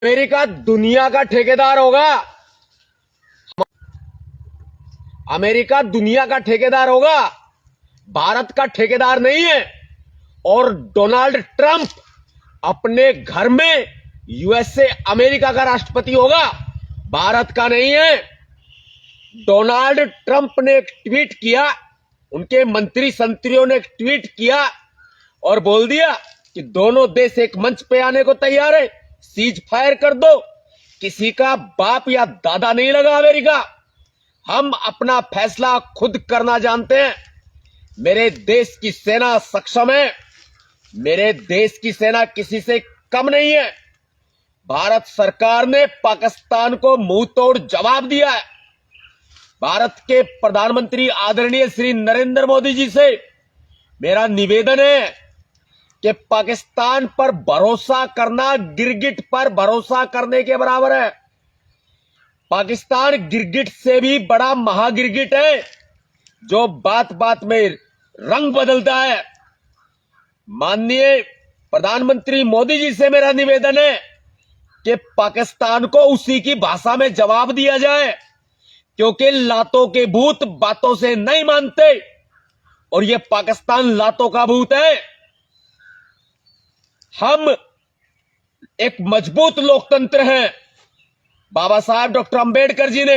America दुनिया का ठेकेदार होगा। अमेरिका दुनिया का ठेकेदार होगा, भारत का ठेकेदार नहीं है। और डोनाल्ड ट्रंप अपने घर में यूएसए अमेरिका का राष्ट्रपति होगा, भारत का नहीं है। डोनाल्ड ट्रंप ने एक ट्वीट किया, उनके मंत्री संतरियों ने एक ट्वीट किया और बोल दिया कि दोनों देश एक मंच पे आने को तैयार है, सीज फायर कर दो। किसी का बाप या दादा नहीं लगा अमेरिका, हम अपना फैसला खुद करना जानते हैं। मेरे देश की सेना सक्षम है, मेरे देश की सेना किसी से कम नहीं है। भारत सरकार ने पाकिस्तान को मुंह तोड़ जवाब दिया है। भारत के प्रधानमंत्री आदरणीय श्री नरेंद्र मोदी जी से मेरा निवेदन है कि पाकिस्तान पर भरोसा करना गिरगिट पर भरोसा करने के बराबर है। पाकिस्तान गिरगिट से भी बड़ा महागिरगिट है, जो बात बात में रंग बदलता है। माननीय प्रधानमंत्री मोदी जी से मेरा निवेदन है कि पाकिस्तान को उसी की भाषा में जवाब दिया जाए, क्योंकि लातों के भूत बातों से नहीं मानते और ये पाकिस्तान लातों का भूत है। हम एक मजबूत लोकतंत्र हैं। बाबा साहब डॉक्टर अंबेडकर जी ने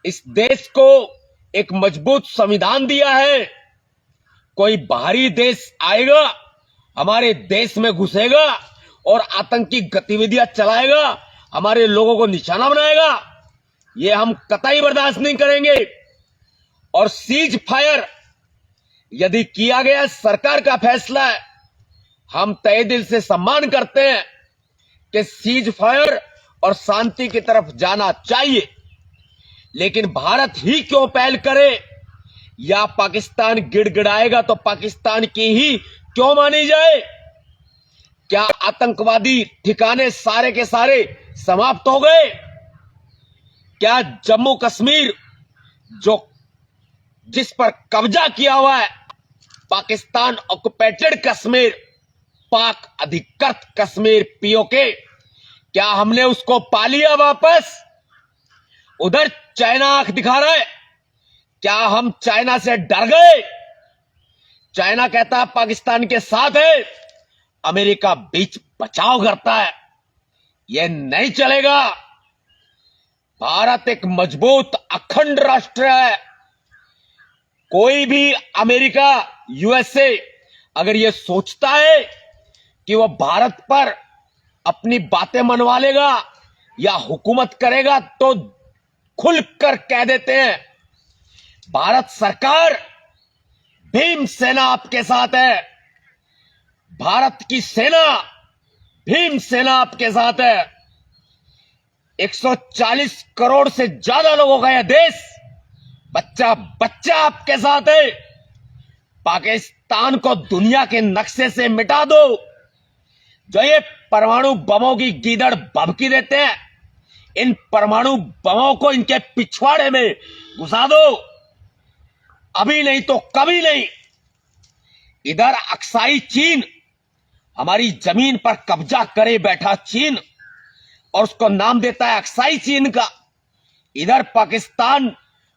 इस देश को एक मजबूत संविधान दिया है। कोई बाहरी देश आएगा, हमारे देश में घुसेगा और आतंकी गतिविधियां चलाएगा, हमारे लोगों को निशाना बनाएगा, ये हम कतई बर्दाश्त नहीं करेंगे। और सीज फायर यदि किया गया, सरकार का फैसला है, हम तहे दिल से सम्मान करते हैं कि सीज फायर और शांति की तरफ जाना चाहिए। लेकिन भारत ही क्यों पहल करे, या पाकिस्तान गिड़गिड़ाएगा तो पाकिस्तान की ही क्यों मानी जाए? क्या आतंकवादी ठिकाने सारे के सारे समाप्त हो गए? क्या जम्मू कश्मीर जिस पर कब्जा किया हुआ है, पाकिस्तान ऑक्युपेटेड कश्मीर, पाक अधिकृत कश्मीर पीओके, क्या हमने उसको पा लिया वापस? उधर चाइना आंख दिखा रहा है, क्या हम चाइना से डर गए? चाइना कहता है पाकिस्तान के साथ है, अमेरिका बीच बचाव करता है। यह नहीं चलेगा। भारत एक मजबूत अखंड राष्ट्र है। कोई भी अमेरिका, यूएसए अगर यह सोचता है कि वह भारत पर अपनी बातें मनवा लेगा या हुकूमत करेगा, तो खुलकर कह देते हैं, भारत सरकार, भीम सेना आपके साथ है। भारत की सेना, भीम सेना आपके साथ है। 140 करोड़ से ज्यादा लोगों का यह देश, बच्चा बच्चा आपके साथ है। पाकिस्तान को दुनिया के नक्शे से मिटा दो। जो ये परमाणु बमों की गीदड़ भभकी देते हैं, इन परमाणु बमों को इनके पिछवाड़े में घुसा दो। अभी नहीं तो कभी नहीं। इधर अक्साई चीन, हमारी जमीन पर कब्जा करे बैठा चीन, और उसको नाम देता है अक्साई चीन का। इधर पाकिस्तान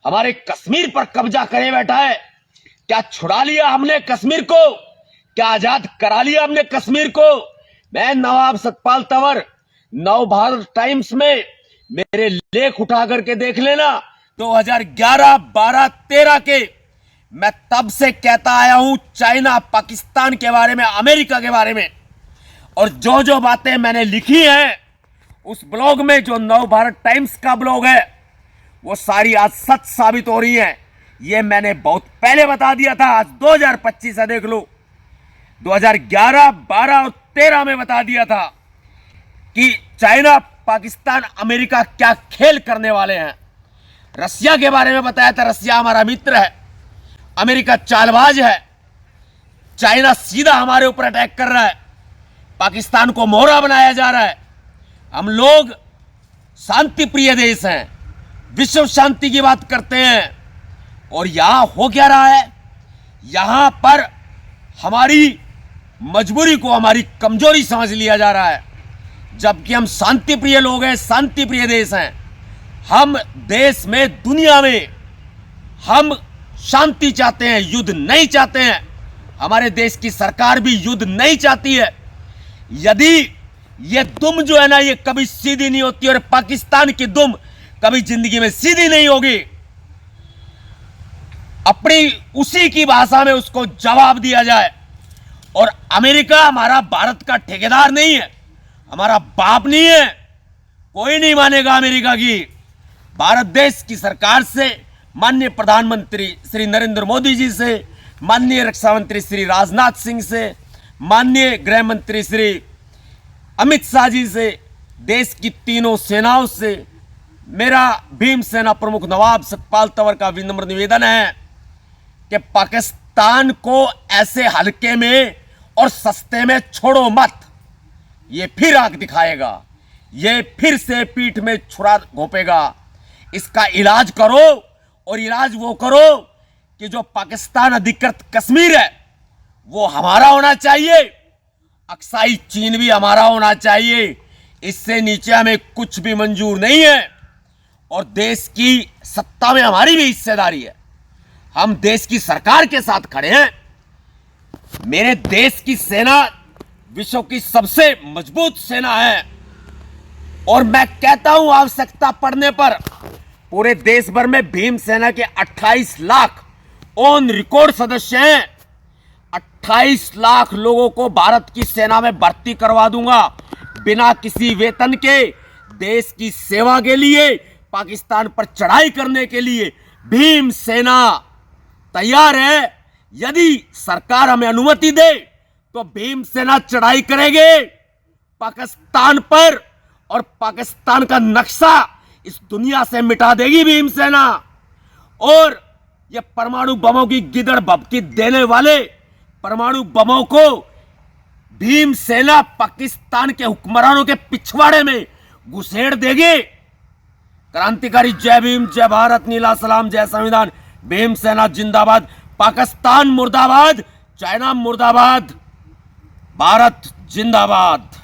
हमारे कश्मीर पर कब्जा करे बैठा है। क्या छुड़ा लिया हमने कश्मीर को? क्या आजाद करा लिया हमने कश्मीर को? मैं नवाब सतपाल तंवर, नव भारत टाइम्स में मेरे लेख उठा करके देख लेना, 2011, 12, 13 के मैं तब से कहता आया हूं चाइना, पाकिस्तान के बारे में, अमेरिका के बारे में। और जो जो बातें मैंने लिखी हैं उस ब्लॉग में, जो नव भारत टाइम्स का ब्लॉग है, वो सारी आज सच साबित हो रही हैं। ये मैंने बहुत पहले बता दिया था, आज 2025 है, देख लो। 2011, 12 और 13 में बता दिया था कि चाइना, पाकिस्तान, अमेरिका क्या खेल करने वाले हैं। रसिया के बारे में बताया था, रसिया हमारा मित्र है, अमेरिका चालबाज है, चाइना सीधा हमारे ऊपर अटैक कर रहा है, पाकिस्तान को मोहरा बनाया जा रहा है। हम लोग शांति प्रिय देश हैं, विश्व शांति की बात करते हैं, और यहां हो क्या रहा है? यहां पर हमारी मजबूरी को हमारी कमजोरी समझ लिया जा रहा है। जबकि हम शांति प्रिय लोग हैं, शांति प्रिय देश हैं। हम देश में, दुनिया में हम शांति चाहते हैं, युद्ध नहीं चाहते हैं। हमारे देश की सरकार भी युद्ध नहीं चाहती है। यदि ये दुम जो है ना, ये कभी सीधी नहीं होती और पाकिस्तान की दुम कभी जिंदगी में सीधी नहीं होगी। अपनी उसी की भाषा में उसको जवाब दिया जाए। और अमेरिका हमारा भारत का ठेकेदार नहीं है, हमारा बाप नहीं है। कोई नहीं मानेगा अमेरिका की। भारत देश की सरकार से, माननीय प्रधानमंत्री श्री नरेंद्र मोदी जी से, माननीय रक्षा मंत्री श्री राजनाथ सिंह से, माननीय गृह मंत्री श्री अमित शाह जी से, देश की तीनों सेनाओं से मेरा भीम सेना प्रमुख नवाब सतपाल तंवर का विनम्र निवेदन है कि पाकिस्तान को ऐसे हल्के में और सस्ते में छोड़ो मत। ये फिर आंख दिखाएगा, ये फिर से पीठ में छुरा घोंपेगा। इसका इलाज करो, और इलाज वो करो कि जो पाकिस्तान अधिकृत कश्मीर है वो हमारा होना चाहिए, अक्साई चीन भी हमारा होना चाहिए। इससे नीचे हमें कुछ भी मंजूर नहीं है। और देश की सत्ता में हमारी भी हिस्सेदारी है। हम देश की सरकार के साथ खड़े हैं। मेरे देश की सेना विश्व की सबसे मजबूत सेना है। और मैं कहता हूं, आवश्यकता पड़ने पर पूरे देश भर में भीम सेना के 28 लाख ऑन रिकॉर्ड सदस्य हैं। 28 लाख लोगों को भारत की सेना में भर्ती करवा दूंगा, बिना किसी वेतन के, देश की सेवा के लिए, पाकिस्तान पर चढ़ाई करने के लिए भीम सेना तैयार है। यदि सरकार हमें अनुमति दे तो भीम सेना चढ़ाई करेंगे पाकिस्तान पर, और पाकिस्तान का नक्शा इस दुनिया से मिटा देगी भीम सेना। और ये परमाणु बमों की गिदड़ भभकी देने वाले परमाणु बमों को भीम सेना पाकिस्तान के हुक्मरानों के पिछवाड़े में घुसेड़ देगी। क्रांतिकारी जय भीम, जय भारत, नीला सलाम, जय संविधान। भीम सेना जिंदाबाद। पाकिस्तान मुर्दाबाद, चाइना मुर्दाबाद, भारत जिंदाबाद।